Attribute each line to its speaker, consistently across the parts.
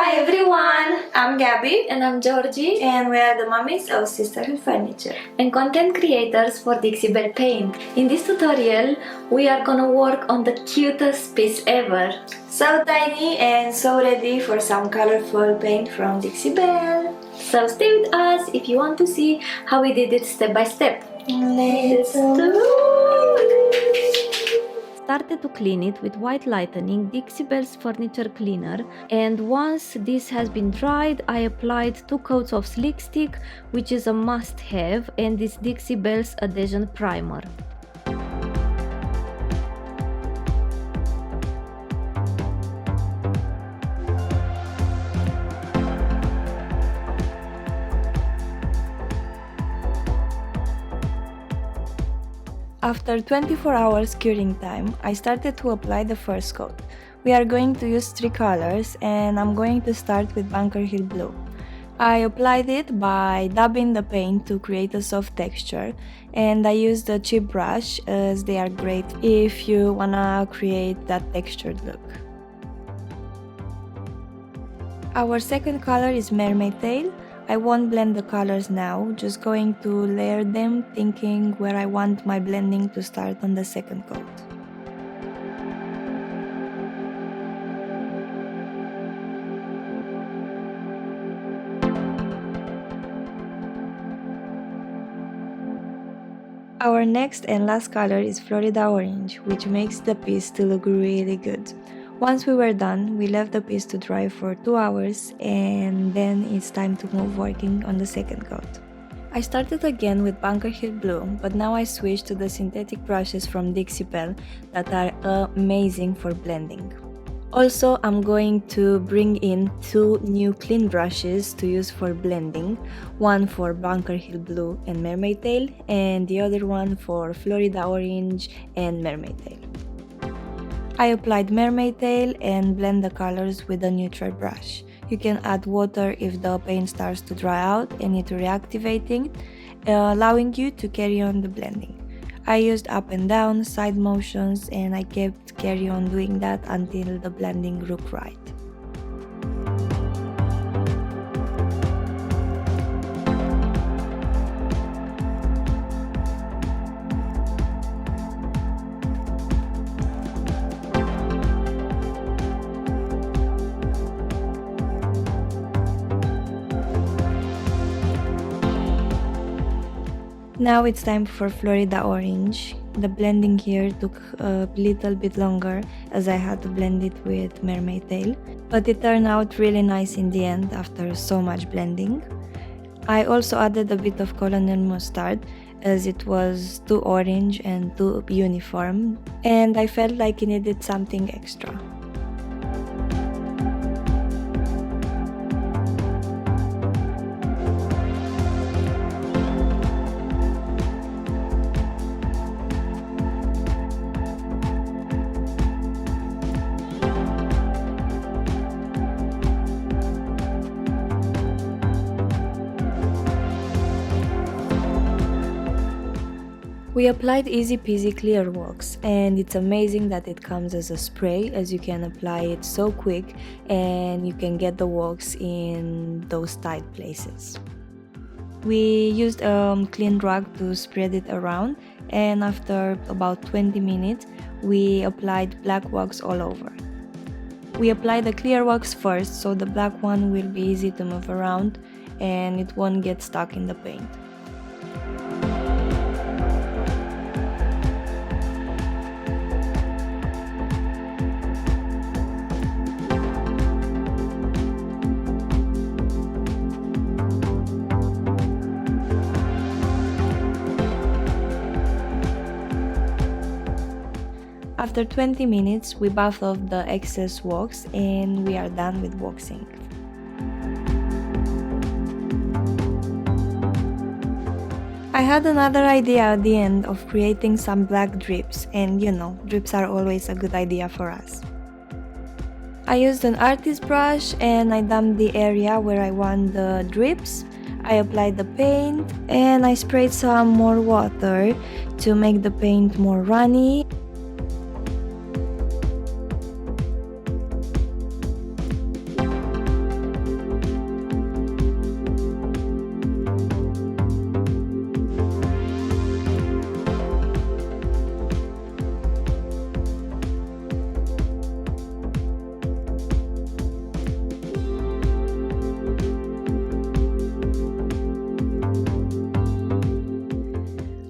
Speaker 1: Hi everyone!
Speaker 2: I'm Gabby
Speaker 1: And I'm Georgie,
Speaker 2: and we are the mummies of Sisterhood Furniture
Speaker 1: and content creators for Dixie Belle Paint. In this tutorial, we are gonna work on the cutest piece ever.
Speaker 2: So tiny and so ready for some colorful paint from Dixie Belle.
Speaker 1: So stay with us if you want to see how we did it step by step.
Speaker 2: Let's do
Speaker 1: Started to clean it with white lightening, Dixie Belle's furniture cleaner, and once this has been dried, I applied 2 coats of slick stick, which is a must-have, and this Dixie Belle's adhesion primer.
Speaker 2: After 24 hours curing time, I started to apply the first coat. We are going to use 3 colors and I'm going to start with Bunker Hill Blue. I applied it by dabbing the paint to create a soft texture, and I used a cheap brush as they are great if you wanna create that textured look. Our second color is Mermaid Tail. I won't blend the colors now, just going to layer them, thinking where I want my blending to start on the second coat. Our next and last color is Florida Orange, which makes the piece to look really good. Once we were done, we left the piece to dry for 2 hours and then it's time to move working on the second coat. I started again with Bunker Hill Blue, but now I switched to the synthetic brushes from Dixie Belle that are amazing for blending. Also, I'm going to bring in 2 new clean brushes to use for blending, one for Bunker Hill Blue and Mermaid Tail, and the other one for Florida Orange and Mermaid Tail. I applied Mermaid Tail and blend the colors with a neutral brush. You can add water if the paint starts to dry out and need reactivating, allowing you to carry on the blending. I used up and down, side motions, and I kept carry on doing that until the blending looked right. Now it's time for Florida Orange. The blending here took a little bit longer as I had to blend it with Mermaid Tail, but it turned out really nice in the end after so much blending. I also added a bit of Colonel Mustard as it was too orange and too uniform, and I felt like it needed something extra. We applied Easy Peasy Clear Wax, and it's amazing that it comes as a spray, as you can apply it so quick and you can get the wax in those tight places. We used a clean rag to spread it around, and after about 20 minutes we applied black wax all over. We applied the clear wax first, so the black one will be easy to move around and it won't get stuck in the paint. After 20 minutes, we buff off the excess wax and we are done with waxing. I had another idea at the end of creating some black drips, and you know, drips are always a good idea for us. I used an artist brush and I damped the area where I want the drips. I applied the paint and I sprayed some more water to make the paint more runny.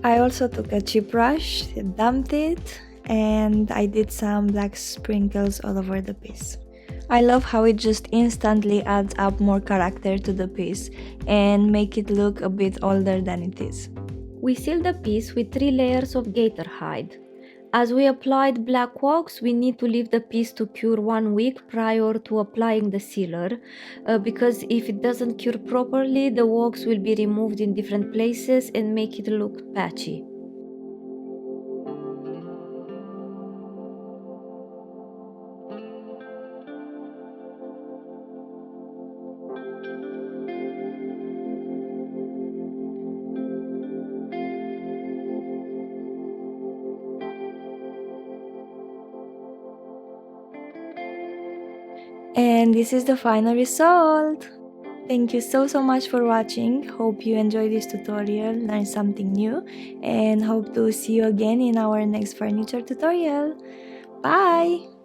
Speaker 2: I also took a cheap brush, damped it, and I did some black sprinkles all over the piece. I love how it just instantly adds up more character to the piece and make it look a bit older than it is.
Speaker 1: We sealed the piece with 3 layers of gator hide. As we applied black wax, we need to leave the piece to cure 1 week prior to applying the sealer, because if it doesn't cure properly, the wax will be removed in different places and make it look patchy.
Speaker 2: And this is the final result! Thank you so much for watching. Hope you enjoyed this tutorial, learned something new, and hope to see you again in our next furniture tutorial. Bye!